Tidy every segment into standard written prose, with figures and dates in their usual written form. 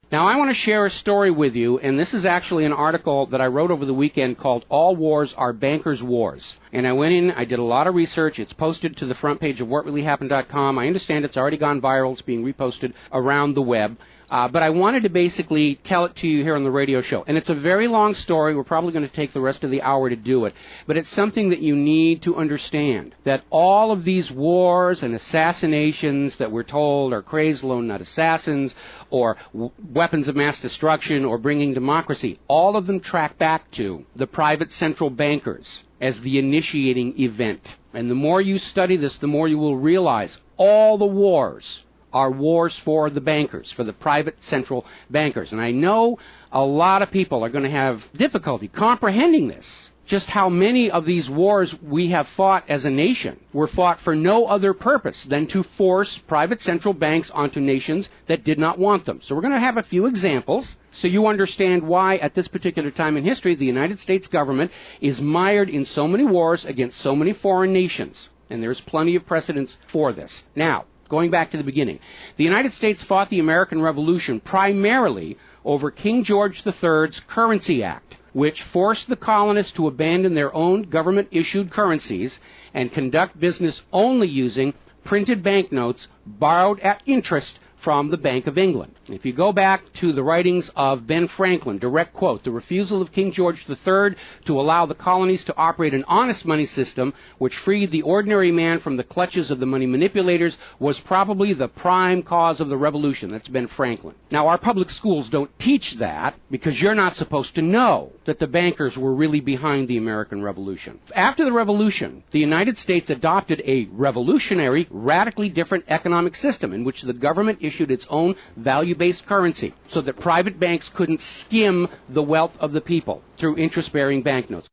Now, I want to share a story with you, and this is actually an article that I wrote over the weekend called All Wars Are Bankers' Wars. And I went in, I did a lot of research. It's posted to the front page of whatreallyhappened.com. I understand it's already gone viral. It's being reposted around the web. But I wanted to basically tell it to you here on the radio show. And it's a very long story. We're probably going to take the rest of the hour to do it. But it's something that you need to understand, that all of these wars and assassinations that we're told are crazed lone nut assassins or weapons of mass destruction or bringing democracy, all of them track back to the private central bankers as the initiating event. And the more you study this, the more you will realize all the wars are wars for the bankers, for the private central bankers. And I know a lot of people are going to have difficulty comprehending this, just how many of these wars we have fought as a nation were fought for no other purpose than to force private central banks onto nations that did not want them. So we're going to have a few examples so you understand why at this particular time in history the United States government is mired in so many wars against so many foreign nations. And there's plenty of precedents for this. Now, going back to the beginning, the United States fought the American Revolution primarily over King George III's Currency Act, which forced the colonists to abandon their own government-issued currencies and conduct business only using printed banknotes borrowed at interest from the Bank of England. If you go back to the writings of Ben Franklin, direct quote, the refusal of King George III to allow the colonies to operate an honest money system which freed the ordinary man from the clutches of the money manipulators was probably the prime cause of the revolution. That's Ben Franklin. Now, our public schools don't teach that because you're not supposed to know that the bankers were really behind the American Revolution. After the Revolution, the United States adopted a revolutionary, radically different economic system in which the government issued its own value-based currency so that private banks couldn't skim the wealth of the people through interest-bearing banknotes.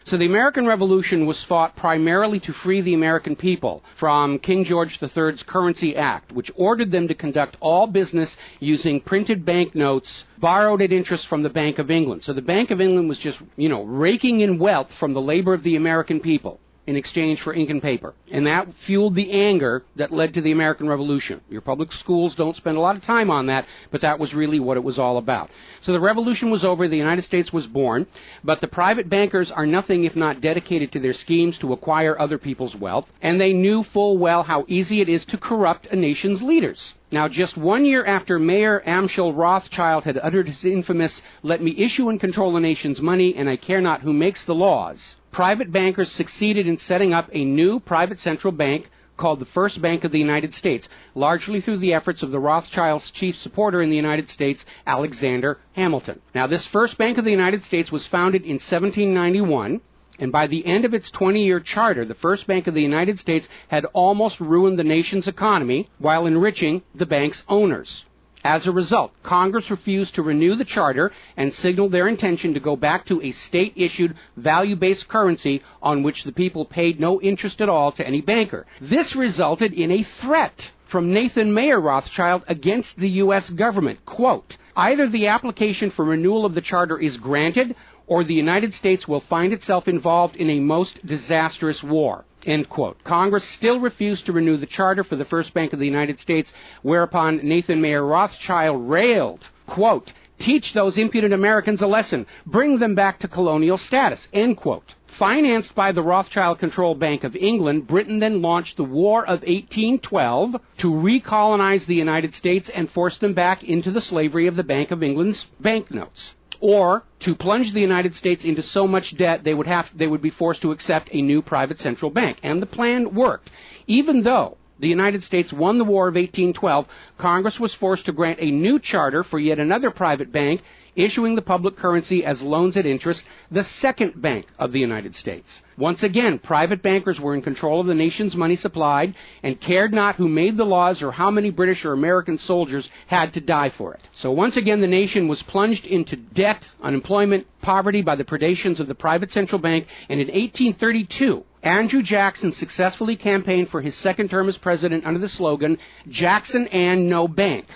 So the American Revolution was fought primarily to free the American people from King George III's Currency Act, which ordered them to conduct all business using printed banknotes borrowed at interest from the Bank of England. So the Bank of England was just, raking in wealth from the labor of the American people in exchange for ink and paper. And that fueled the anger that led to the American Revolution. Your public schools don't spend a lot of time on that, but that was really what it was all about. So the revolution was over, the United States was born, but the private bankers are nothing if not dedicated to their schemes to acquire other people's wealth, and they knew full well how easy it is to corrupt a nation's leaders. Now, just 1 year after Mayer Amschel Rothschild had uttered his infamous, "Let me issue and control the nation's money, and I care not who makes the laws," private bankers succeeded in setting up a new private central bank called the First Bank of the United States, largely through the efforts of the Rothschilds' chief supporter in the United States, Alexander Hamilton. Now, this First Bank of the United States was founded in 1791, and by the end of its 20-year charter, the First Bank of the United States had almost ruined the nation's economy while enriching the bank's owners. As a result, Congress refused to renew the charter and signaled their intention to go back to a state-issued, value-based currency on which the people paid no interest at all to any banker. This resulted in a threat from Nathan Mayer Rothschild against the U.S. government. Quote, "Either the application for renewal of the charter is granted, or the United States will find itself involved in a most disastrous war." End quote. Congress still refused to renew the charter for the First Bank of the United States, whereupon Nathan Mayer Rothschild railed, quote, "Teach those impudent Americans a lesson. Bring them back to colonial status." End quote. Financed by the Rothschild-controlled Bank of England, Britain then launched the War of 1812 to recolonize the United States and force them back into the slavery of the Bank of England's banknotes, or to plunge the United States into so much debt they would be forced to accept a new private central bank. And the plan worked. Even though the United States won the War of 1812, Congress was forced to grant a new charter for yet another private bank, issuing the public currency as loans at interest, the Second Bank of the United States. Once again, private bankers were in control of the nation's money supplied and cared not who made the laws or how many British or American soldiers had to die for it. So once again, the nation was plunged into debt, unemployment, poverty by the predations of the private central bank, and in 1832, Andrew Jackson successfully campaigned for his second term as president under the slogan, "Jackson and no bank."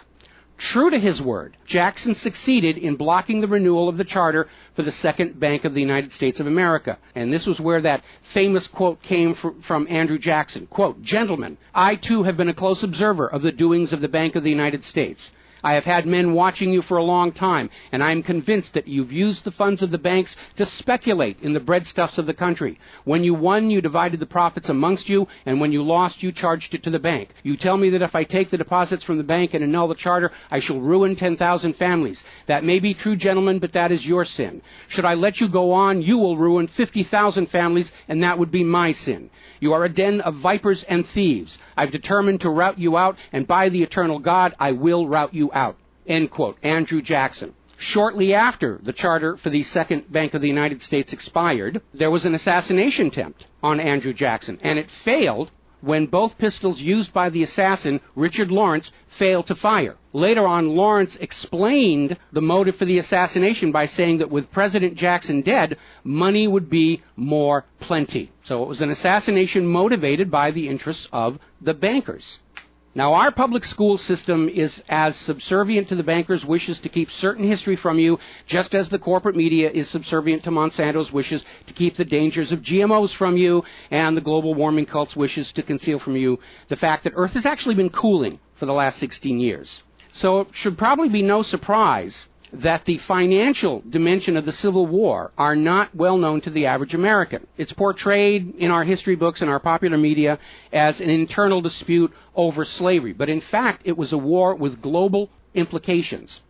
True to his word, Jackson succeeded in blocking the renewal of the charter for the Second Bank of the United States of America. And this was where that famous quote came from Andrew Jackson. Quote, "Gentlemen, I too have been a close observer of the doings of the Bank of the United States. I have had men watching you for a long time, and I am convinced that you've used the funds of the banks to speculate in the breadstuffs of the country. When you won, you divided the profits amongst you, and when you lost, you charged it to the bank. You tell me that if I take the deposits from the bank and annul the charter, I shall ruin 10,000 families. That may be true, gentlemen, but that is your sin. Should I let you go on, you will ruin 50,000 families, and that would be my sin. You are a den of vipers and thieves. I've determined to rout you out, and by the eternal God, I will rout you out. End quote. Andrew Jackson. Shortly after the charter for the Second Bank of the United States expired, there was an assassination attempt on Andrew Jackson, and it failed when both pistols used by the assassin, Richard Lawrence, failed to fire. Later on, Lawrence explained the motive for the assassination by saying that with President Jackson dead, money would be more plenty. So it was an assassination motivated by the interests of the bankers. Now, our public school system is as subservient to the bankers' wishes to keep certain history from you, just as the corporate media is subservient to Monsanto's wishes to keep the dangers of GMOs from you, and the global warming cult's wishes to conceal from you the fact that Earth has actually been cooling for the last 16 years. So it should probably be no surprise that the financial dimension of the Civil War are not well known to the average American. It's portrayed in our history books and our popular media as an internal dispute over slavery, but in fact it was a war with global implications.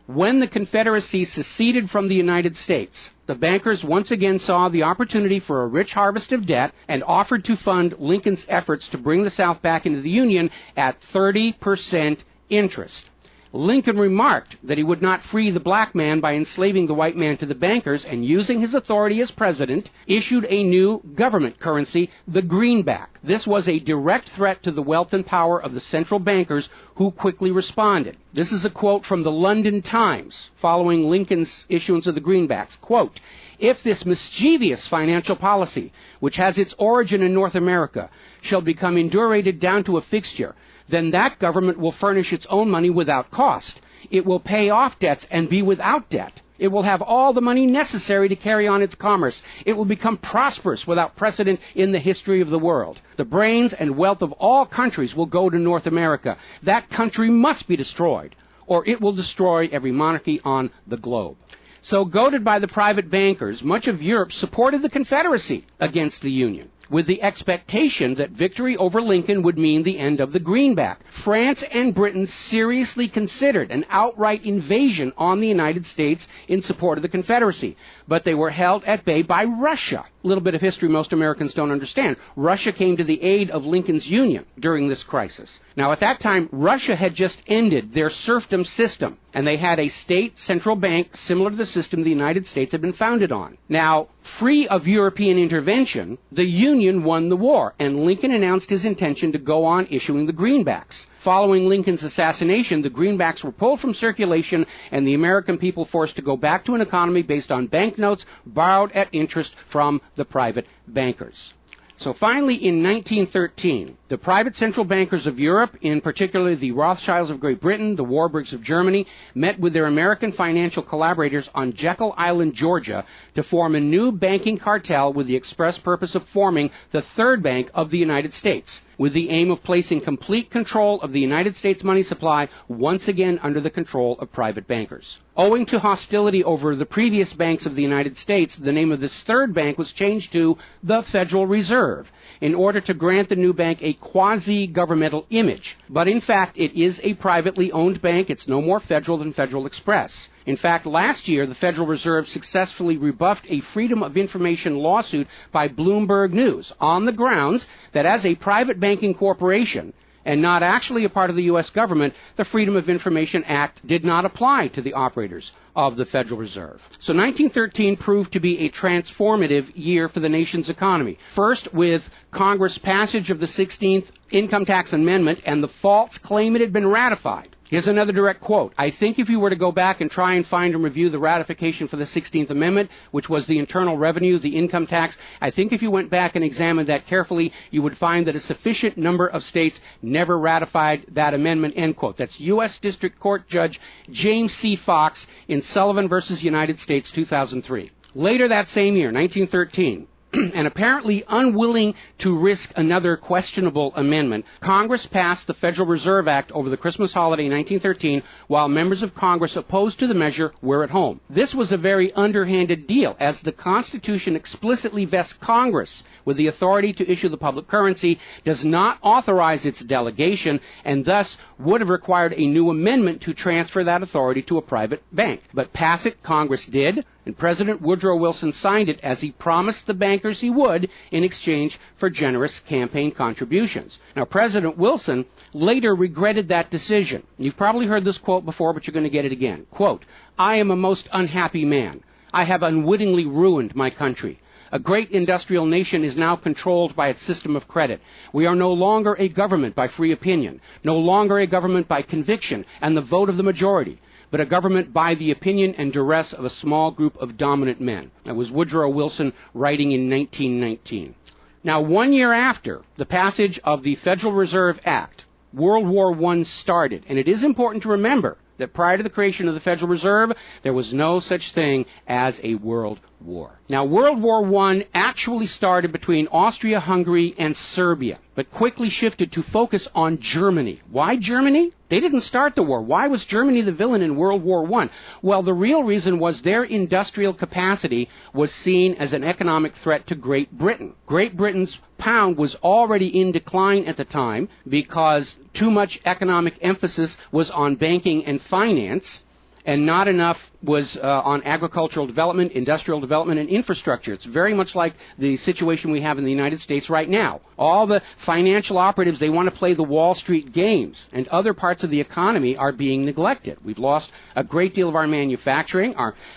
When the Confederacy seceded from the United States, the bankers once again saw the opportunity for a rich harvest of debt and offered to fund Lincoln's efforts to bring the South back into the Union at 30% interest. Lincoln remarked that he would not free the black man by enslaving the white man to the bankers, and using his authority as president, issued a new government currency, the greenback. This was a direct threat to the wealth and power of the central bankers, who quickly responded. This is a quote from the London Times following Lincoln's issuance of the greenbacks. Quote, "If this mischievous financial policy, which has its origin in North America, shall become indurated down to a fixture, then that government will furnish its own money without cost. It will pay off debts and be without debt. It will have all the money necessary to carry on its commerce. It will become prosperous without precedent in the history of the world. The brains and wealth of all countries will go to North America. That country must be destroyed, or it will destroy every monarchy on the globe." So, goaded by the private bankers, much of Europe supported the Confederacy against the Union, with the expectation that victory over Lincoln would mean the end of the greenback. France and Britain seriously considered an outright invasion on the United States in support of the Confederacy, but they were held at bay by Russia. A little bit of history most Americans don't understand. Russia came to the aid of Lincoln's Union during this crisis. Now, at that time, Russia had just ended their serfdom system, and they had a state central bank similar to the system the United States had been founded on. Now, free of European intervention, the Union won the war, and Lincoln announced his intention to go on issuing the greenbacks. Following Lincoln's assassination, the greenbacks were pulled from circulation, and the American people forced to go back to an economy based on banknotes borrowed at interest from the private bankers. So finally, in 1913, the private central bankers of Europe, in particular the Rothschilds of Great Britain, the Warburgs of Germany, met with their American financial collaborators on Jekyll Island, Georgia, to form a new banking cartel with the express purpose of forming the third bank of the United States, with the aim of placing complete control of the United States money supply once again under the control of private bankers. Owing to hostility over the previous banks of the United States, the name of this third bank was changed to the Federal Reserve, in order to grant the new bank a quasi-governmental image. But in fact, it is a privately owned bank. It's no more federal than Federal Express. In fact, last year, the Federal Reserve successfully rebuffed a Freedom of Information lawsuit by Bloomberg News on the grounds that as a private banking corporation, and not actually a part of the U.S. government, the Freedom of Information Act did not apply to the operators of the Federal Reserve. So 1913 proved to be a transformative year for the nation's economy. First, with Congress' passage of the 16th Income Tax Amendment and the false claim it had been ratified. Here's another direct quote. "I think if you were to go back and try and find and review the ratification for the 16th Amendment, which was the internal revenue, the income tax, I think if you went back and examined that carefully, you would find that a sufficient number of states never ratified that amendment," end quote. That's U.S. District Court Judge James C. Fox in Sullivan versus United States, 2003. Later that same year, 1913, and apparently unwilling to risk another questionable amendment, Congress passed the Federal Reserve Act over the Christmas holiday in 1913, while members of Congress opposed to the measure were at home. This was a very underhanded deal, as the Constitution explicitly vests Congress with the authority to issue the public currency, does not authorize its delegation, and thus would have required a new amendment to transfer that authority to a private bank. But pass it, Congress did, and President Woodrow Wilson signed it as he promised the bankers he would in exchange for generous campaign contributions. Now, President Wilson later regretted that decision. You've probably heard this quote before, but you're going to get it again. Quote, "I am a most unhappy man. I have unwittingly ruined my country. A great industrial nation is now controlled by its system of credit. We are no longer a government by free opinion, no longer a government by conviction and the vote of the majority, but a government by the opinion and duress of a small group of dominant men." That was Woodrow Wilson writing in 1919. Now, 1 year after the passage of the Federal Reserve Act, World War I started, and it is important to remember that prior to the creation of the Federal Reserve, there was no such thing as a world war. Now, World War I actually started between Austria, Hungary, and Serbia, but quickly shifted to focus on Germany. Why Germany? They didn't start the war. Why was Germany the villain in World War I? Well, the real reason was their industrial capacity was seen as an economic threat to Great Britain. Great Britain's pound was already in decline at the time because too much economic emphasis was on banking and finance, and not enough was on agricultural development, industrial development, and infrastructure. It's very much like the situation we have in the United States right now. All the financial operatives, they want to play the Wall Street games, and other parts of the economy are being neglected. We've lost a great deal of our manufacturing.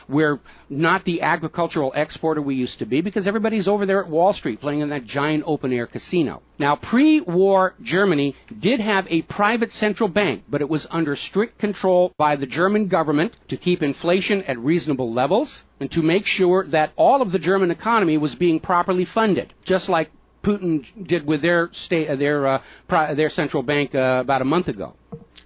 We're not the agricultural exporter we used to be because everybody's over there at Wall Street playing in that giant open-air casino. Now, pre-war Germany did have a private central bank, but it was under strict control by the German government to keep inflation at reasonable levels and to make sure that all of the German economy was being properly funded, just like Putin did with their central bank about a month ago.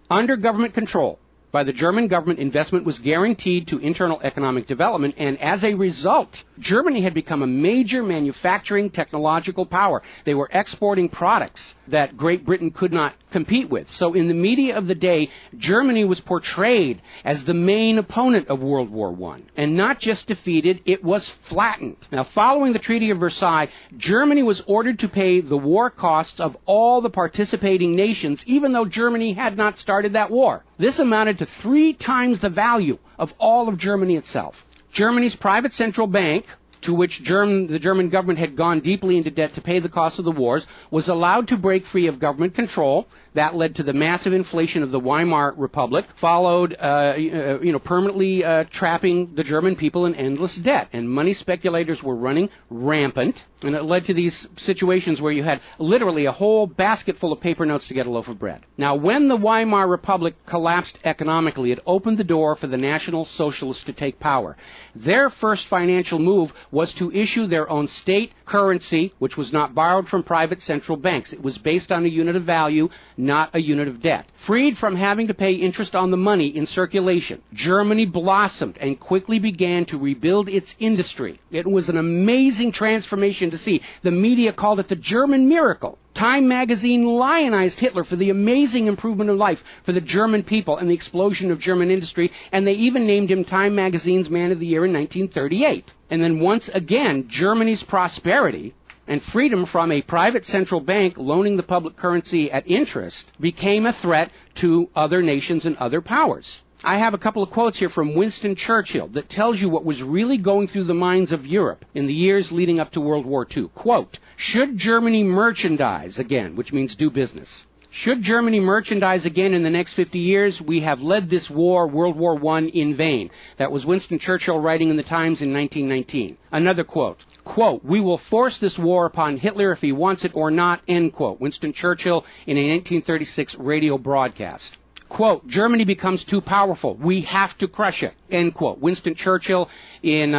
Under government control by the German government, investment was guaranteed to internal economic development, and as a result, Germany had become a major manufacturing technological power. They were exporting products that Great Britain could not compete with. So in the media of the day, Germany was portrayed as the main opponent of World War I. And not just defeated, it was flattened. Now, following the Treaty of Versailles, Germany was ordered to pay the war costs of all the participating nations, even though Germany had not started that war. This amounted to 3 times the value of all of Germany itself. Germany's private central bank, to which the German government had gone deeply into debt to pay the cost of the wars, was allowed to break free of government control. That led to the massive inflation of the Weimar Republic, followed, permanently trapping the German people in endless debt. And money speculators were running rampant, and it led to these situations where you had literally a whole basket full of paper notes to get a loaf of bread. Now, when the Weimar Republic collapsed economically, it opened the door for the National Socialists to take power. Their first financial move was to issue their own state currency, which was not borrowed from private central banks. It was based on a unit of value, not a unit of debt. Freed from having to pay interest on the money in circulation, Germany blossomed and quickly began to rebuild its industry. It was an amazing transformation to see. The media called it the German miracle. Time magazine lionized Hitler for the amazing improvement of life for the German people and the explosion of German industry, and they even named him Time magazine's Man of the Year in 1938. And then once again, Germany's prosperity and freedom from a private central bank loaning the public currency at interest became a threat to other nations and other powers. I have a couple of quotes here from Winston Churchill that tells you what was really going through the minds of Europe in the years leading up to World War II. Quote, "Should Germany merchandise again," which means do business, "should Germany merchandise again in the next 50 years, we have led this war, World War I, in vain." That was Winston Churchill writing in the Times in 1919. Another quote, "We will force this war upon Hitler if he wants it or not," end quote. Winston Churchill in a 1936 radio broadcast. Quote, "Germany becomes too powerful. We have to crush it," end quote. Winston Churchill in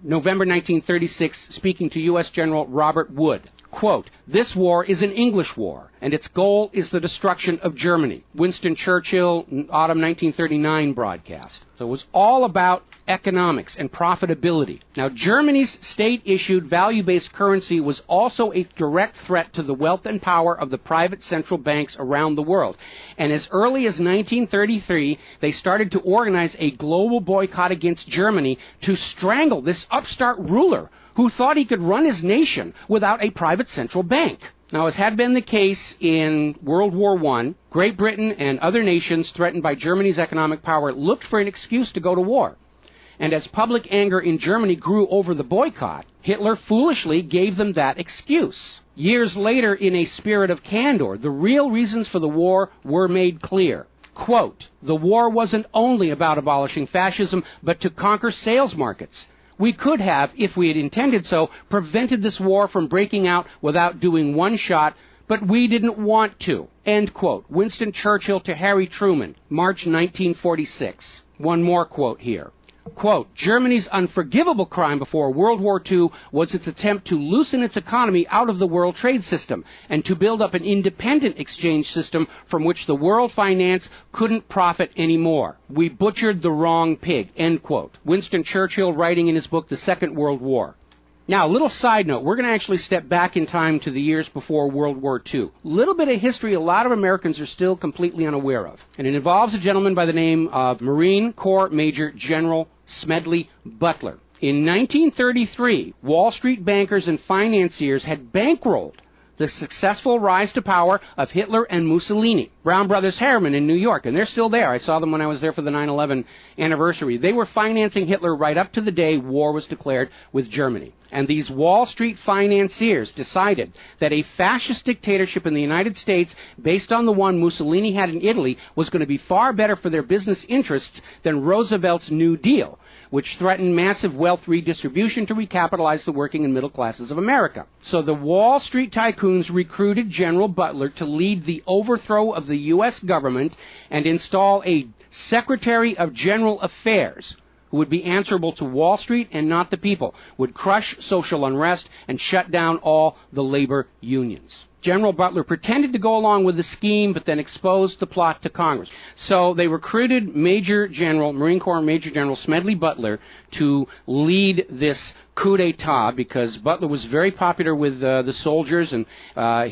November 1936 speaking to U.S. General Robert Wood. Quote, "This war is an English war, and its goal is the destruction of Germany." Winston Churchill, autumn 1939 broadcast. So it was all about economics and profitability. Now, Germany's state-issued value-based currency was also a direct threat to the wealth and power of the private central banks around the world. And as early as 1933, they started to organize a global boycott against Germany to strangle this upstart ruler who thought he could run his nation without a private central bank. Now, as had been the case in World War I, Great Britain and other nations threatened by Germany's economic power looked for an excuse to go to war. And as public anger in Germany grew over the boycott, Hitler foolishly gave them that excuse. Years later, in a spirit of candor, the real reasons for the war were made clear. Quote, "The war wasn't only about abolishing fascism, but to conquer sales markets. We could have, if we had intended so, prevented this war from breaking out without doing one shot, but we didn't want to." End quote. Winston Churchill to Harry Truman, March 1946. One more quote here. Quote, "Germany's unforgivable crime before World War II was its attempt to loosen its economy out of the world trade system and to build up an independent exchange system from which the world finance couldn't profit anymore. We butchered the wrong pig." End quote. Winston Churchill writing in his book, The Second World War. Now, a little side note, we're going to actually step back in time to the years before World War II. A little bit of history a lot of Americans are still completely unaware of. And it involves a gentleman by the name of Marine Corps Major General Smedley Butler. In 1933, Wall Street bankers and financiers had bankrolled the successful rise to power of Hitler and Mussolini. Brown Brothers Harriman in New York, and they're still there. I saw them when I was there for the 9/11 anniversary. They were financing Hitler right up to the day war was declared with Germany. And these Wall Street financiers decided that a fascist dictatorship in the United States, based on the one Mussolini had in Italy, was going to be far better for their business interests than Roosevelt's New Deal, which threatened massive wealth redistribution to recapitalize the working and middle classes of America. So the Wall Street tycoons recruited General Butler to lead the overthrow of the U.S. government and install a Secretary of General Affairs who would be answerable to Wall Street and not the people, would crush social unrest and shut down all the labor unions. General Butler pretended to go along with the scheme, but then exposed the plot to Congress. So they recruited Marine Corps Major General Smedley Butler to lead this coup d'etat because Butler was very popular with the soldiers, and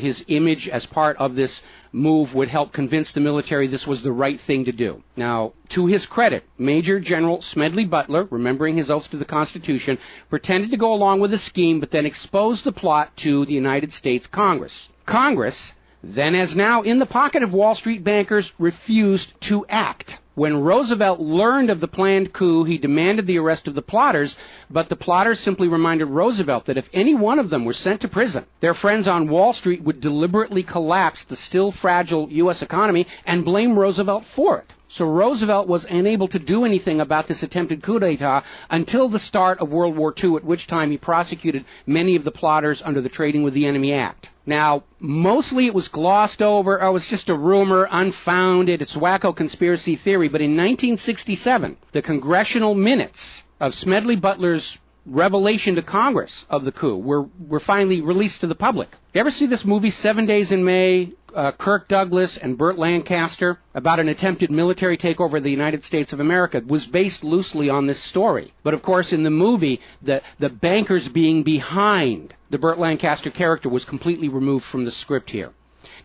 his image as part of this move would help convince the military this was the right thing to do. Now, to his credit, Major General Smedley Butler, remembering his oath to the Constitution, pretended to go along with the scheme, but then exposed the plot to the United States Congress. Congress, then as now in the pocket of Wall Street bankers, refused to act. When Roosevelt learned of the planned coup, he demanded the arrest of the plotters, but the plotters simply reminded Roosevelt that if any one of them were sent to prison, their friends on Wall Street would deliberately collapse the still fragile U.S. economy and blame Roosevelt for it. So Roosevelt was unable to do anything about this attempted coup d'etat until the start of World War II, at which time he prosecuted many of the plotters under the Trading with the Enemy Act. Now, mostly it was glossed over. Oh, it's just a rumor, unfounded, it's wacko conspiracy theory. But in 1967, the congressional minutes of Smedley Butler's revelation to Congress of the coup were finally released to the public. You ever see this movie 7 Days in May, Kirk Douglas and Burt Lancaster, about an attempted military takeover of the United States of America? It was based loosely on this story. But of course, in the movie, the bankers being behind the Burt Lancaster character was completely removed from the script here.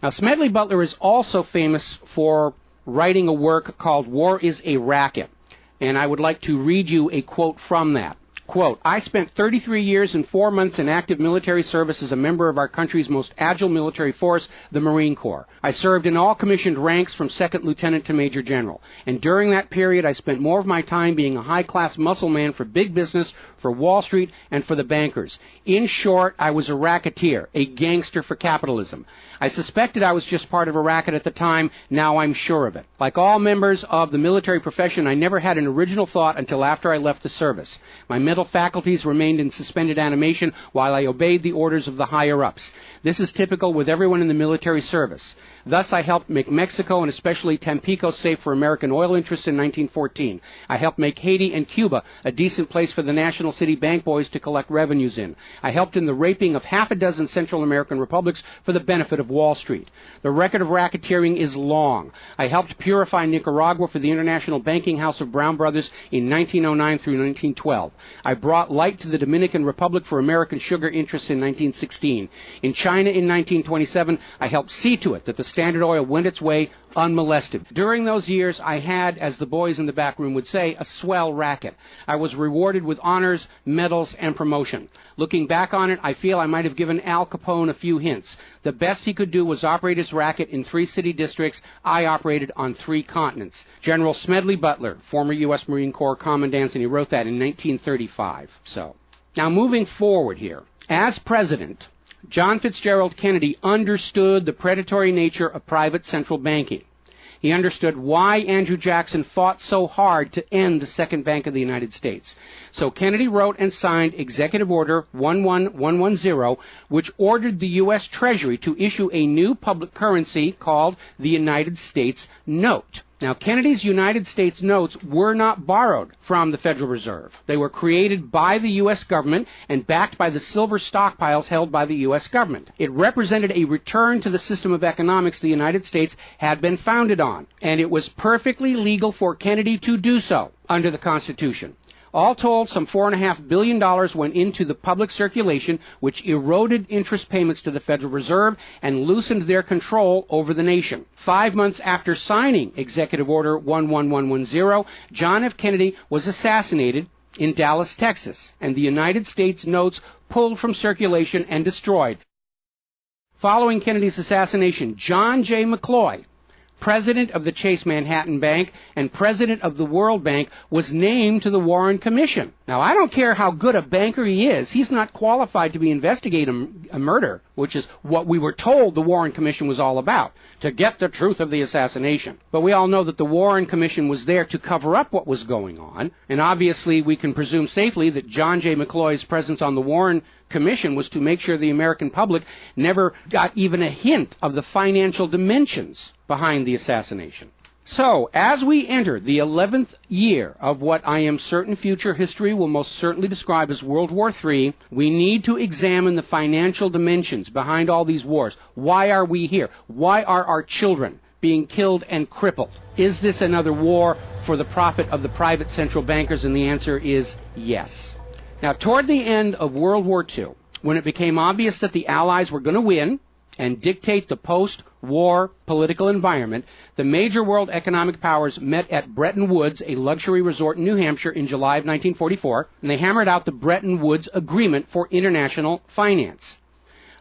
Now, Smedley Butler is also famous for writing a work called War is a Racket. And I would like to read you a quote from that. Quote, "I spent 33 years and 4 months in active military service as a member of our country's most agile military force, the Marine Corps. I served in all commissioned ranks from second lieutenant to major general. And during that period, I spent more of my time being a high-class muscle man for big business, for Wall Street, and for the bankers. In short, I was a racketeer, a gangster for capitalism. I suspected I was just part of a racket at the time. Now I'm sure of it. Like all members of the military profession, I never had an original thought until after I left the service. My mental faculties remained in suspended animation while I obeyed the orders of the higher-ups. This is typical with everyone in the military service. Thus, I helped make Mexico and especially Tampico safe for American oil interests in 1914. I helped make Haiti and Cuba a decent place for the national City bank boys to collect revenues in. I helped in the raping of half a dozen Central American republics for the benefit of Wall Street. The record of racketeering is long. I helped purify Nicaragua for the International Banking House of Brown Brothers in 1909 through 1912. I brought light to the Dominican Republic for American sugar interests in 1916. In China in 1927, I helped see to it that the Standard Oil went its way unmolested. During those years, I had, as the boys in the back room would say, a swell racket. I was rewarded with honors, medals, and promotion. Looking back on it, I feel I might have given Al Capone a few hints. The best he could do was operate his racket in 3 city districts. I operated on 3 continents. General Smedley Butler, former U.S. Marine Corps Commandant, and he wrote that in 1935. So, now moving forward here. As president, John Fitzgerald Kennedy understood the predatory nature of private central banking. He understood why Andrew Jackson fought so hard to end the Second Bank of the United States. So Kennedy wrote and signed Executive Order 11110, which ordered the U.S. Treasury to issue a new public currency called the United States Note. Now, Kennedy's United States notes were not borrowed from the Federal Reserve. They were created by the U.S. government and backed by the silver stockpiles held by the U.S. government. It represented a return to the system of economics the United States had been founded on, and it was perfectly legal for Kennedy to do so under the Constitution. All told, some $4.5 billion went into the public circulation, which eroded interest payments to the Federal Reserve and loosened their control over the nation. 5 months after signing Executive Order 11110, John F. Kennedy was assassinated in Dallas, Texas, and the United States notes pulled from circulation and destroyed. Following Kennedy's assassination, John J. McCloy, president of the Chase Manhattan Bank and president of the World Bank, was named to the Warren Commission. Now, I don't care how good a banker he is, he's not qualified to be investigating a murder, which is what we were told the Warren Commission was all about, to get the truth of the assassination. But we all know that the Warren Commission was there to cover up what was going on, and obviously we can presume safely that John J. McCloy's presence on the Warren Commission was to make sure the American public never got even a hint of the financial dimensions behind the assassination. So, as we enter the 11th year of what I am certain future history will most certainly describe as World War III, we need to examine the financial dimensions behind all these wars. Why are we here? Why are our children being killed and crippled? Is this another war for the profit of the private central bankers? And the answer is yes. Now, toward the end of World War II, when it became obvious that the Allies were going to win and dictate the post-war political environment, the major world economic powers met at Bretton Woods, a luxury resort in New Hampshire, in July of 1944, and they hammered out the Bretton Woods Agreement for International Finance.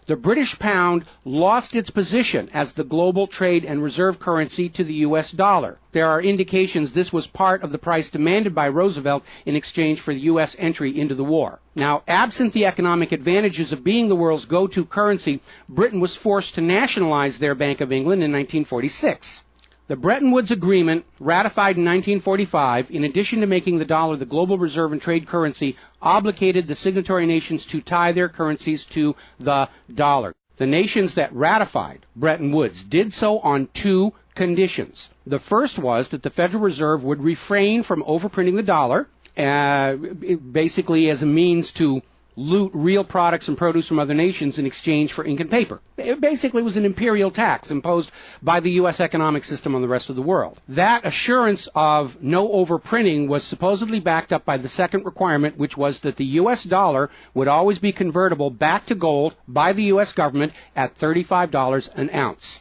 The British pound lost its position as the global trade and reserve currency to the U.S. dollar. There are indications this was part of the price demanded by Roosevelt in exchange for the U.S. entry into the war. Now, absent the economic advantages of being the world's go-to currency, Britain was forced to nationalize their Bank of England in 1946. The Bretton Woods Agreement, ratified in 1945, in addition to making the dollar the global reserve and trade currency, obligated the signatory nations to tie their currencies to the dollar. The nations that ratified Bretton Woods did so on 2 conditions. The first was that the Federal Reserve would refrain from overprinting the dollar, basically as a means to loot real products and produce from other nations in exchange for ink and paper. It basically was an imperial tax imposed by the U.S. economic system on the rest of the world. That assurance of no overprinting was supposedly backed up by the second requirement, which was that the U.S. dollar would always be convertible back to gold by the U.S. government at $35 an ounce.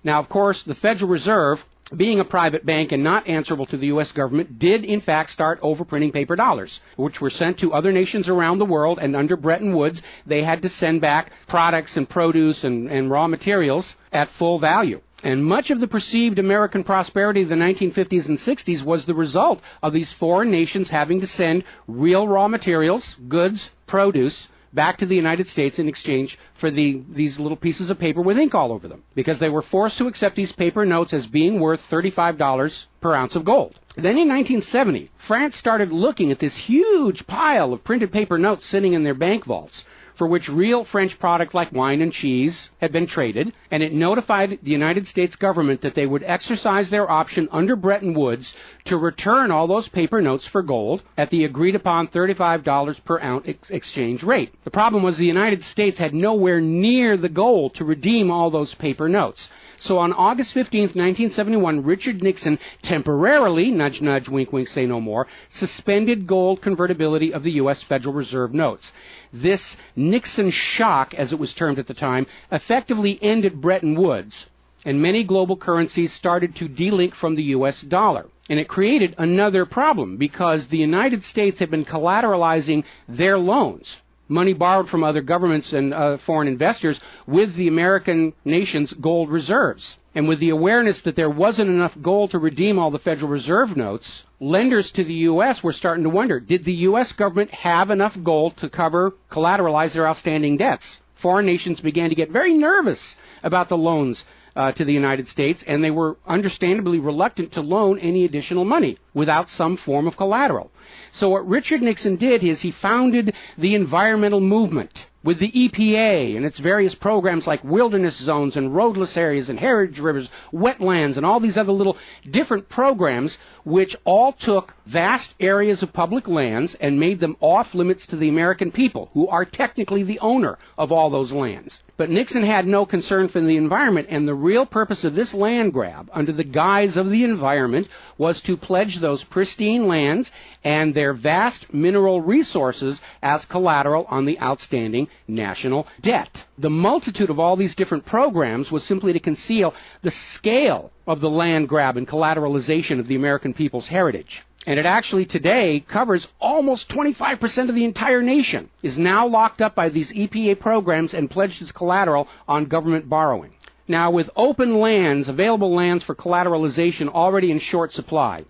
Now, of course, the Federal Reserve, being a private bank and not answerable to the U.S. government, did in fact start overprinting paper dollars, which were sent to other nations around the world, and under Bretton Woods, they had to send back products and produce and raw materials at full value. And much of the perceived American prosperity of the 1950s and 60s was the result of these foreign nations having to send real raw materials, goods, produce, back to the United States in exchange for these little pieces of paper with ink all over them, because they were forced to accept these paper notes as being worth $35 per ounce of gold. Then in 1970, France started looking at this huge pile of printed paper notes sitting in their bank vaults. for which real French products like wine and cheese had been traded, and it notified the United States government that they would exercise their option under Bretton Woods to return all those paper notes for gold at the agreed-upon $35 per ounce exchange rate. The problem was the United States had nowhere near the gold to redeem all those paper notes. So on August 15, 1971, Richard Nixon temporarily, nudge, nudge, wink, wink, say no more, suspended gold convertibility of the U.S. Federal Reserve notes. This Nixon shock, as it was termed at the time, effectively ended Bretton Woods, and many global currencies started to delink from the U.S. dollar. And it created another problem because the United States had been collateralizing their loans, money borrowed from other governments and foreign investors, with the American nation's gold reserves. And with the awareness that there wasn't enough gold to redeem all the Federal Reserve notes, lenders to the U.S. were starting to wonder, did the U.S. government have enough gold to collateralize their outstanding debts? Foreign nations began to get very nervous about the loans to the United States, and they were understandably reluctant to loan any additional money without some form of collateral. So what Richard Nixon did is he founded the environmental movement with the EPA and its various programs like wilderness zones and roadless areas and heritage rivers, wetlands, and all these other little different programs which all took vast areas of public lands and made them off limits to the American people, who are technically the owner of all those lands. But Nixon had no concern for the environment, and the real purpose of this land grab, under the guise of the environment, was to pledge those pristine lands and their vast mineral resources as collateral on the outstanding national debt. The multitude of all these different programs was simply to conceal the scale of the land grab and collateralization of the American people's heritage. And it actually today covers almost 25% of the entire nation, is now locked up by these EPA programs and pledged as collateral on government borrowing. Now, with open lands, available lands for collateralization already in short supply,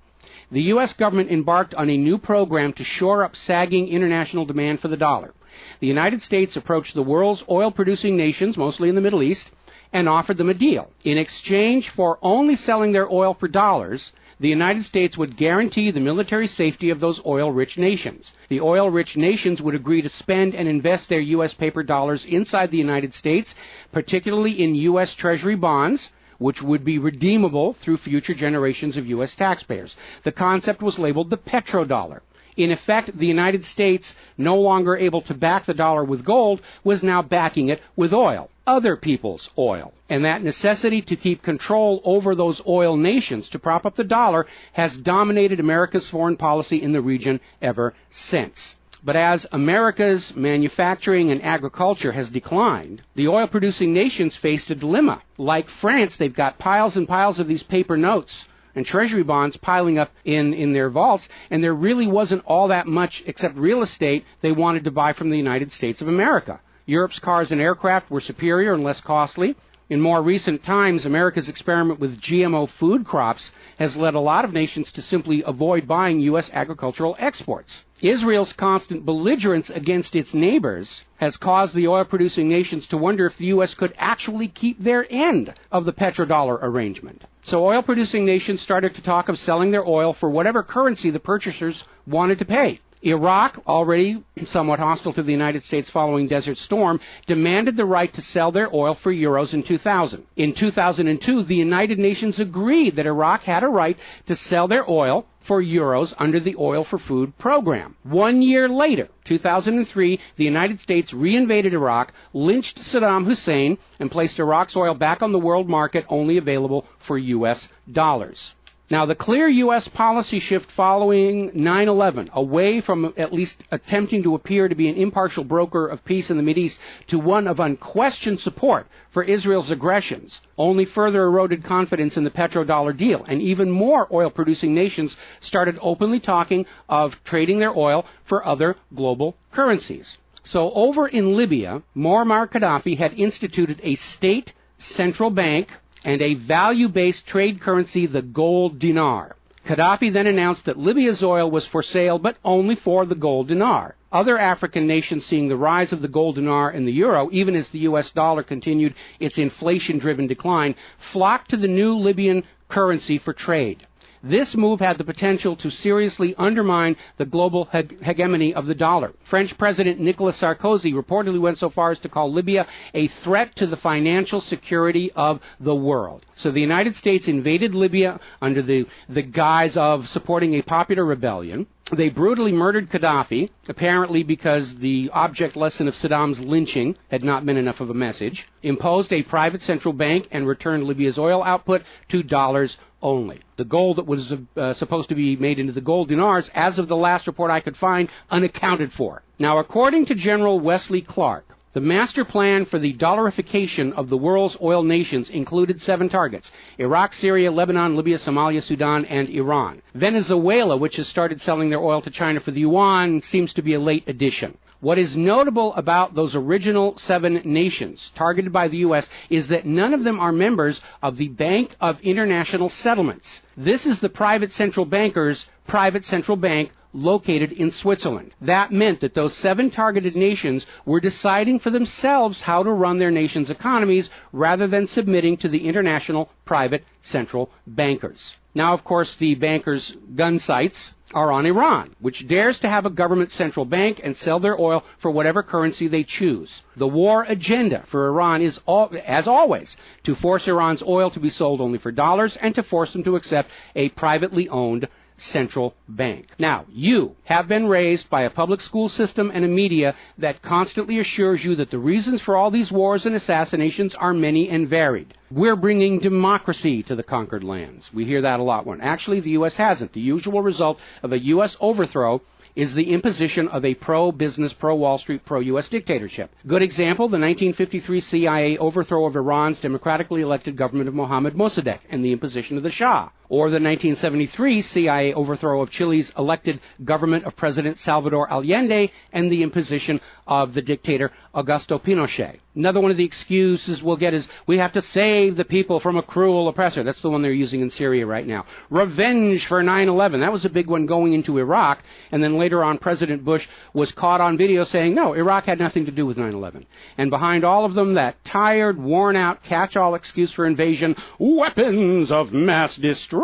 the U.S. government embarked on a new program to shore up sagging international demand for the dollar. The United States approached the world's oil-producing nations, mostly in the Middle East, and offered them a deal. In exchange for only selling their oil for dollars, the United States would guarantee the military safety of those oil-rich nations. The oil-rich nations would agree to spend and invest their U.S. paper dollars inside the United States, particularly in U.S. Treasury bonds, which would be redeemable through future generations of U.S. taxpayers. The concept was labeled the petrodollar. In effect, the United States, no longer able to back the dollar with gold, was now backing it with oil, other people's oil. And that necessity to keep control over those oil nations to prop up the dollar has dominated America's foreign policy in the region ever since. But as America's manufacturing and agriculture has declined, the oil-producing nations faced a dilemma. Like France, they've got piles and piles of these paper notes and treasury bonds piling up in their vaults, and there really wasn't all that much except real estate they wanted to buy from the United States of America. Europe's cars and aircraft were superior and less costly. In more recent times, America's experiment with GMO food crops has led a lot of nations to simply avoid buying U.S. agricultural exports. Israel's constant belligerence against its neighbors has caused the oil-producing nations to wonder if the U.S. could actually keep their end of the petrodollar arrangement. So oil-producing nations started to talk of selling their oil for whatever currency the purchasers wanted to pay. Iraq, already somewhat hostile to the United States following Desert Storm, demanded the right to sell their oil for euros in 2000. In 2002, the United Nations agreed that Iraq had a right to sell their oil for euros under the Oil for Food program. 1 year later, 2003, the United States reinvaded Iraq, lynched Saddam Hussein, and placed Iraq's oil back on the world market, only available for U.S. dollars. Now, the clear U.S. policy shift following 9/11, away from at least attempting to appear to be an impartial broker of peace in the Mideast to one of unquestioned support for Israel's aggressions, only further eroded confidence in the petrodollar deal, and even more oil-producing nations started openly talking of trading their oil for other global currencies. So over in Libya, Muammar Gaddafi had instituted a state central bank and a value-based trade currency, the gold dinar. Gaddafi then announced that Libya's oil was for sale, but only for the gold dinar. Other African nations, seeing the rise of the gold dinar and the euro, even as the U.S. dollar continued its inflation-driven decline, flocked to the new Libyan currency for trade. This move had the potential to seriously undermine the global hegemony of the dollar. French President Nicolas Sarkozy reportedly went so far as to call Libya a threat to the financial security of the world. So the United States invaded Libya under the guise of supporting a popular rebellion. They brutally murdered Gaddafi, apparently because the object lesson of Saddam's lynching had not been enough of a message, imposed a private central bank, and returned Libya's oil output to dollars only. The gold that was supposed to be made into the gold dinars, as of the last report I could find, unaccounted for. Now, according to General Wesley Clark, the master plan for the dollarification of the world's oil nations included 7 targets: Iraq, Syria, Lebanon, Libya, Somalia, Sudan, and Iran. Venezuela, which has started selling their oil to China for the yuan, seems to be a late addition. What is notable about those original 7 nations targeted by the U.S. is that none of them are members of the Bank of International Settlements. This is the private central banker's private central bank located in Switzerland. That meant that those 7 targeted nations were deciding for themselves how to run their nation's economies rather than submitting to the international private central bankers. Now, of course, the bankers' gun sights are on Iran, which dares to have a government central bank and sell their oil for whatever currency they choose. The war agenda for Iran is, as always, to force Iran's oil to be sold only for dollars and to force them to accept a privately owned central bank. Now, you have been raised by a public school system and a media that constantly assures you that the reasons for all these wars and assassinations are many and varied. We're bringing democracy to the conquered lands. We hear that a lot when actually the U.S. hasn't. The usual result of a U.S. overthrow is the imposition of a pro-business, pro-Wall Street, pro-U.S. dictatorship. Good example, the 1953 CIA overthrow of Iran's democratically elected government of Mohammad Mossadegh and the imposition of the Shah. Or the 1973 CIA overthrow of Chile's elected government of President Salvador Allende and the imposition of the dictator Augusto Pinochet. Another one of the excuses we'll get is we have to save the people from a cruel oppressor. That's the one they're using in Syria right now. Revenge for 9/11. That was a big one going into Iraq. And then later on, President Bush was caught on video saying, no, Iraq had nothing to do with 9/11. And behind all of them, that tired, worn-out, catch-all excuse for invasion, weapons of mass destruction.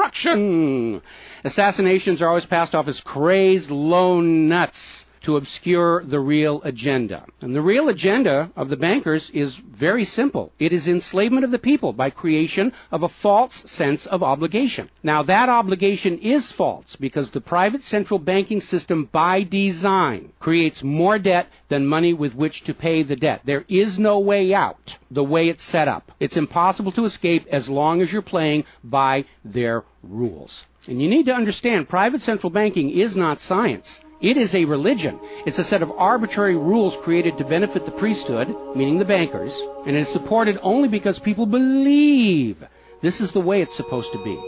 Assassinations are always passed off as crazed lone nuts to obscure the real agenda. And the real agenda of the bankers is very simple. It is enslavement of the people by creation of a false sense of obligation. Now, that obligation is false because the private central banking system by design creates more debt than money with which to pay the debt. There is no way out the way it's set up. It's impossible to escape as long as you're playing by their rules. And you need to understand, private central banking is not science. It is a religion. It's a set of arbitrary rules created to benefit the priesthood, meaning the bankers, and it is supported only because people believe this is the way it's supposed to be.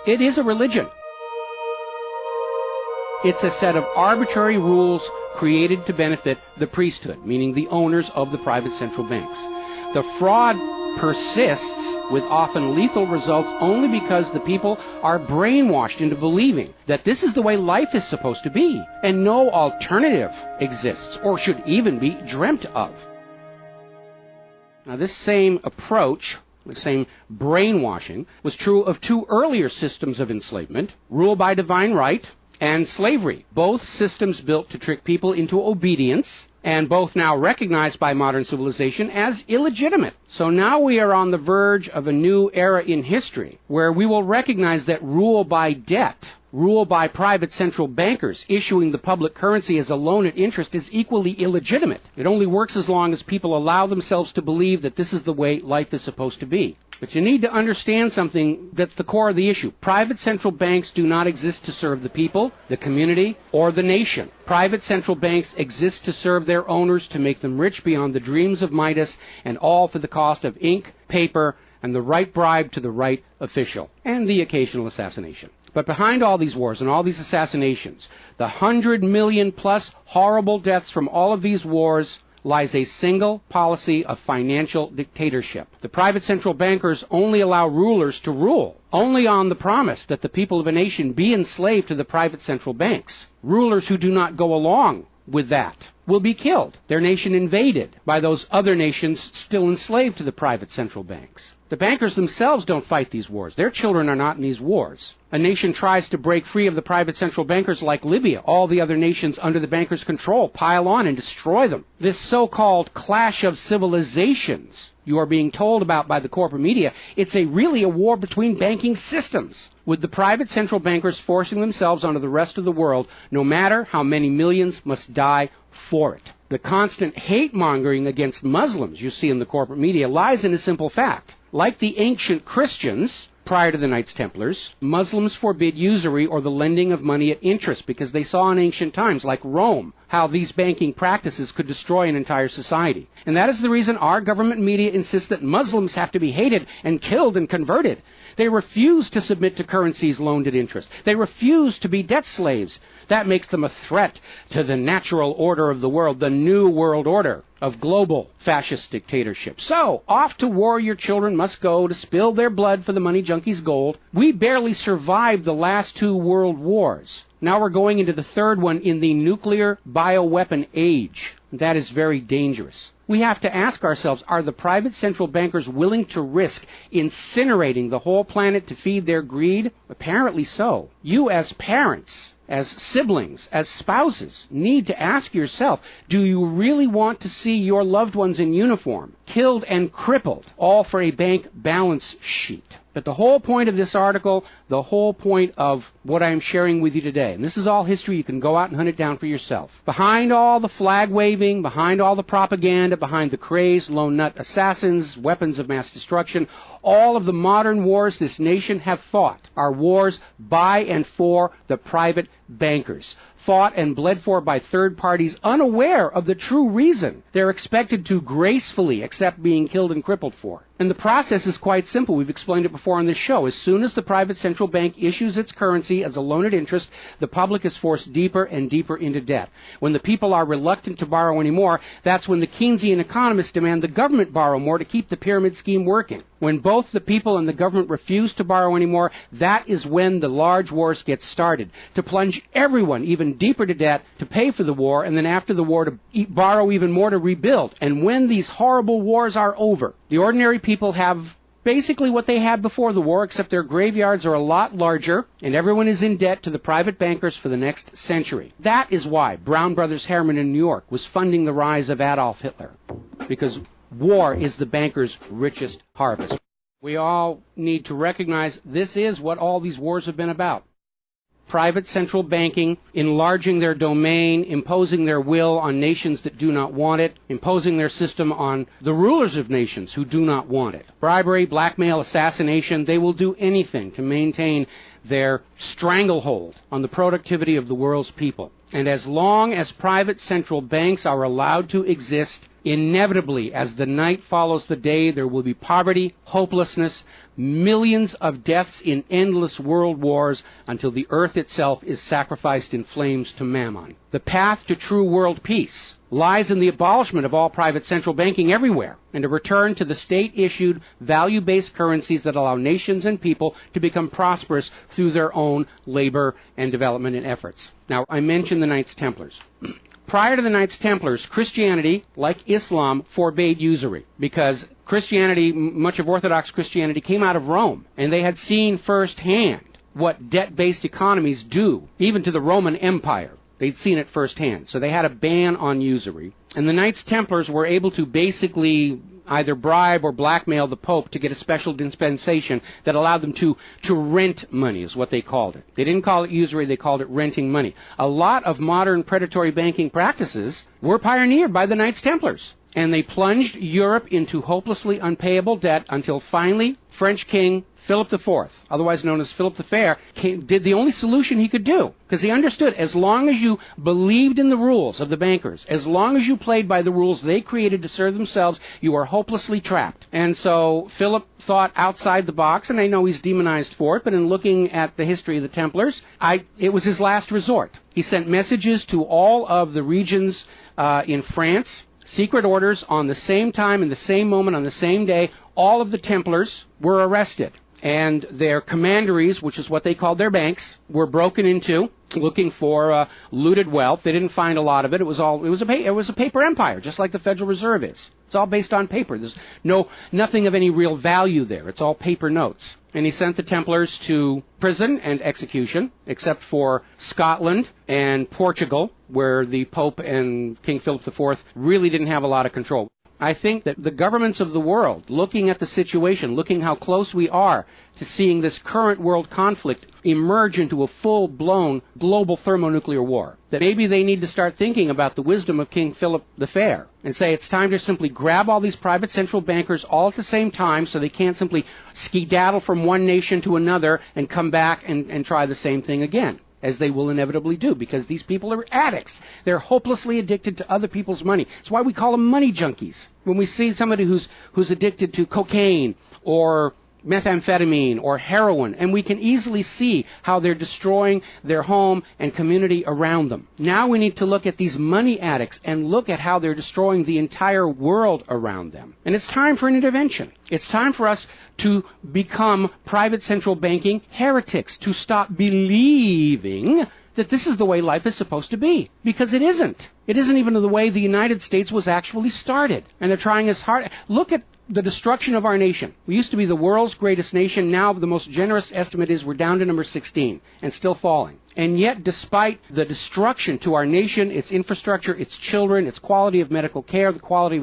It is a religion. It's a set of arbitrary rules created to benefit the priesthood, meaning the owners of the private central banks. The fraud persists with often lethal results only because the people are brainwashed into believing that this is the way life is supposed to be, and no alternative exists or should even be dreamt of. Now, this same approach, the same brainwashing, was true of 2 earlier systems of enslavement, rule by divine right and slavery, both systems built to trick people into obedience, and both now recognized by modern civilization as illegitimate. So now we are on the verge of a new era in history where we will recognize that rule by debt, rule by private central bankers issuing the public currency as a loan at interest is equally illegitimate. It only works as long as people allow themselves to believe that this is the way life is supposed to be. But you need to understand something that's the core of the issue. Private central banks do not exist to serve the people, the community, or the nation. Private central banks exist to serve their owners, to make them rich beyond the dreams of Midas, and all for the cost of ink, paper, and the right bribe to the right official, and the occasional assassination. But behind all these wars and all these assassinations, the 100 million plus horrible deaths from all of these wars, lies a single policy of financial dictatorship. The private central bankers only allow rulers to rule, only on the promise that the people of a nation be enslaved to the private central banks. Rulers who do not go along with that will be killed, their nation invaded by those other nations still enslaved to the private central banks. The bankers themselves don't fight these wars. Their children are not in these wars. A nation tries to break free of the private central bankers like Libya. All the other nations under the bankers' control pile on and destroy them. This so-called clash of civilizations you are being told about by the corporate media, it's really a war between banking systems, with the private central bankers forcing themselves onto the rest of the world, no matter how many millions must die for it. The constant hate-mongering against Muslims you see in the corporate media lies in a simple fact. Like the ancient Christians, prior to the Knights Templars, Muslims forbid usury or the lending of money at interest because they saw in ancient times, like Rome, how these banking practices could destroy an entire society. And that is the reason our government media insists that Muslims have to be hated and killed and converted. They refuse to submit to currencies loaned at interest. They refuse to be debt slaves. That makes them a threat to the natural order of the world, the new world order of global fascist dictatorship. So, off to war your children must go to spill their blood for the money junkies' gold. We barely survived the last 2 world wars. Now we're going into the third one in the nuclear bioweapon age. That is very dangerous. We have to ask ourselves, are the private central bankers willing to risk incinerating the whole planet to feed their greed? Apparently so. You as parents, as siblings, as spouses, need to ask yourself, do you really want to see your loved ones in uniform, killed and crippled, all for a bank balance sheet? But the whole point of this article, the whole point of what I'm sharing with you today, and this is all history, you can go out and hunt it down for yourself. Behind all the flag waving, behind all the propaganda, behind the crazed lone nut assassins, weapons of mass destruction, all of the modern wars this nation have fought are wars by and for the private bankers, fought and bled for by third parties unaware of the true reason they're expected to gracefully accept being killed and crippled for. And the process is quite simple. We've explained it before on this show. As soon as the private central bank issues its currency as a loan at interest, the public is forced deeper and deeper into debt. When the people are reluctant to borrow anymore, that's when the Keynesian economists demand the government borrow more to keep the pyramid scheme working. When both the people and the government refuse to borrow anymore, that is when the large wars get started, to plunge everyone even deeper to debt to pay for the war, and then after the war to borrow even more to rebuild. And when these horrible wars are over, the ordinary people have basically what they had before the war, except their graveyards are a lot larger, and everyone is in debt to the private bankers for the next century. That is why Brown Brothers Harriman in New York was funding the rise of Adolf Hitler, because war is the bankers' richest harvest. We all need to recognize this is what all these wars have been about. Private central banking, enlarging their domain, imposing their will on nations that do not want it, imposing their system on the rulers of nations who do not want it. Bribery, blackmail, assassination, they will do anything to maintain their stranglehold on the productivity of the world's people. And as long as private central banks are allowed to exist, inevitably, as the night follows the day, there will be poverty, hopelessness, millions of deaths in endless world wars until the earth itself is sacrificed in flames to Mammon. The path to true world peace lies in the abolishment of all private central banking everywhere and a return to the state-issued, value-based currencies that allow nations and people to become prosperous through their own labor and development and efforts. Now, I mentioned the Knights Templars. Prior to the Knights Templars, Christianity, like Islam, forbade usury because Christianity, much of Orthodox Christianity, came out of Rome, and they had seen firsthand what debt-based economies do, even to the Roman Empire. They'd seen it firsthand. So they had a ban on usury. And the Knights Templars were able to basically either bribe or blackmail the Pope to get a special dispensation that allowed them to rent money, is what they called it. They didn't call it usury, they called it renting money. A lot of modern predatory banking practices were pioneered by the Knights Templars. And they plunged Europe into hopelessly unpayable debt until finally French King Philip IV, otherwise known as Philip the Fair, did the only solution he could do. Because he understood, as long as you believed in the rules of the bankers, as long as you played by the rules they created to serve themselves, you are hopelessly trapped. And so Philip thought outside the box, and I know he's demonized for it, but in looking at the history of the Templars, it was his last resort. He sent messages to all of the regions in France, secret orders on the same time, in the same moment, on the same day. All of the Templars were arrested. and their commanderies, which is what they called their banks, were broken into, looking for looted wealth. They didn't find a lot of it. It was a paper empire, just like the Federal Reserve is. It's all based on paper. There's nothing of any real value there. It's all paper notes. And he sent the Templars to prison and execution, except for Scotland and Portugal, where the Pope and King Philip IV really didn't have a lot of control. I think that the governments of the world, looking at the situation, looking how close we are to seeing this current world conflict emerge into a full-blown global thermonuclear war, that maybe they need to start thinking about the wisdom of King Philip the Fair and say it's time to simply grab all these private central bankers all at the same time so they can't simply skedaddle from one nation to another and come back and try the same thing again, as they will inevitably do, because these people are addicts. They're hopelessly addicted to other people's money. It's why we call them money junkies. When we see somebody who's addicted to cocaine or methamphetamine or heroin, and we can easily see how they're destroying their home and community around them. Now we need to look at these money addicts and look at how they're destroying the entire world around them. And it's time for an intervention. It's time for us to become private central banking heretics, to stop believing that this is the way life is supposed to be, because it isn't. It isn't even the way the United States was actually started. And they're trying as hard. Look at the destruction of our nation. We used to be the world's greatest nation. Now the most generous estimate is we're down to number 16 and still falling. And yet, despite the destruction to our nation, its infrastructure, its children, its quality of medical care, the quality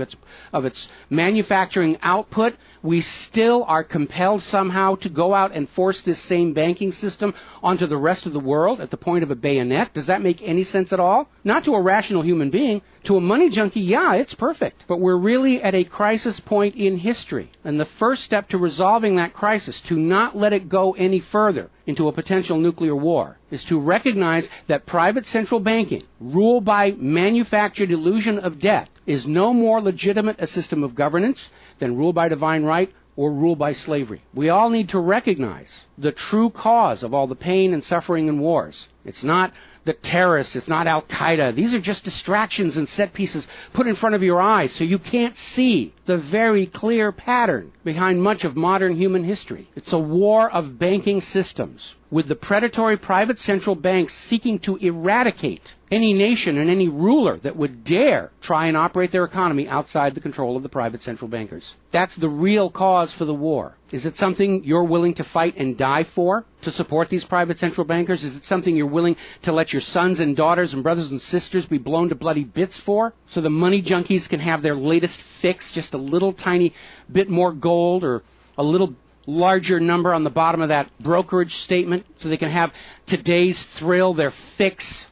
of its manufacturing output, we still are compelled somehow to go out and force this same banking system onto the rest of the world at the point of a bayonet. Does that make any sense at all? Not to a rational human being. To a money junkie, yeah, it's perfect. But we're really at a crisis point in history. And the first step to resolving that crisis, to not let it go any further into a potential nuclear war, is to recognize that private central banking, ruled by manufactured illusion of debt, is no more legitimate a system of governance than rule by divine right or rule by slavery. We all need to recognize the true cause of all the pain and suffering and wars. It's not the terrorists, it's not Al-Qaeda. These are just distractions and set pieces put in front of your eyes so you can't see the very clear pattern behind much of modern human history. It's a war of banking systems, with the predatory private central banks seeking to eradicate any nation and any ruler that would dare try and operate their economy outside the control of the private central bankers. That's the real cause for the war. Is it something you're willing to fight and die for, to support these private central bankers? Is it something you're willing to let your sons and daughters and brothers and sisters be blown to bloody bits for, so the money junkies can have their latest fix, just a little tiny bit more gold or a little larger number on the bottom of that brokerage statement, so they can have today's thrill, their fix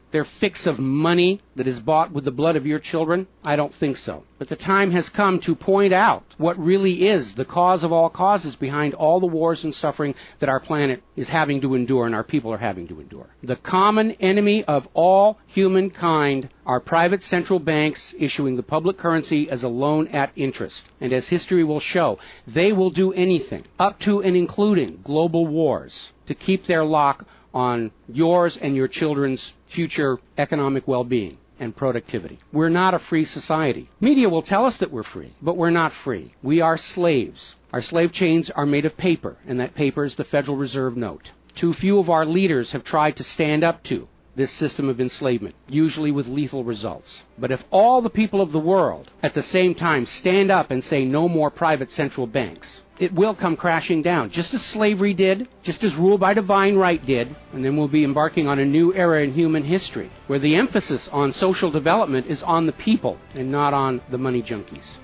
of money that is bought with the blood of your children? I don't think so. But the time has come to point out what really is the cause of all causes behind all the wars and suffering that our planet is having to endure and our people are having to endure. The common enemy of all humankind are private central banks issuing the public currency as a loan at interest. And as history will show, they will do anything, up to and including global wars, to keep their lock on yours and your children's future economic well-being and productivity. We're not a free society. Media will tell us that we're free, but we're not free. We are slaves. Our slave chains are made of paper, and that paper is the Federal Reserve note. Too few of our leaders have tried to stand up to this system of enslavement, usually with lethal results. But if all the people of the world at the same time stand up and say no more private central banks, it will come crashing down, just as slavery did, just as rule by divine right did, and then we'll be embarking on a new era in human history, where the emphasis on social development is on the people and not on the money junkies.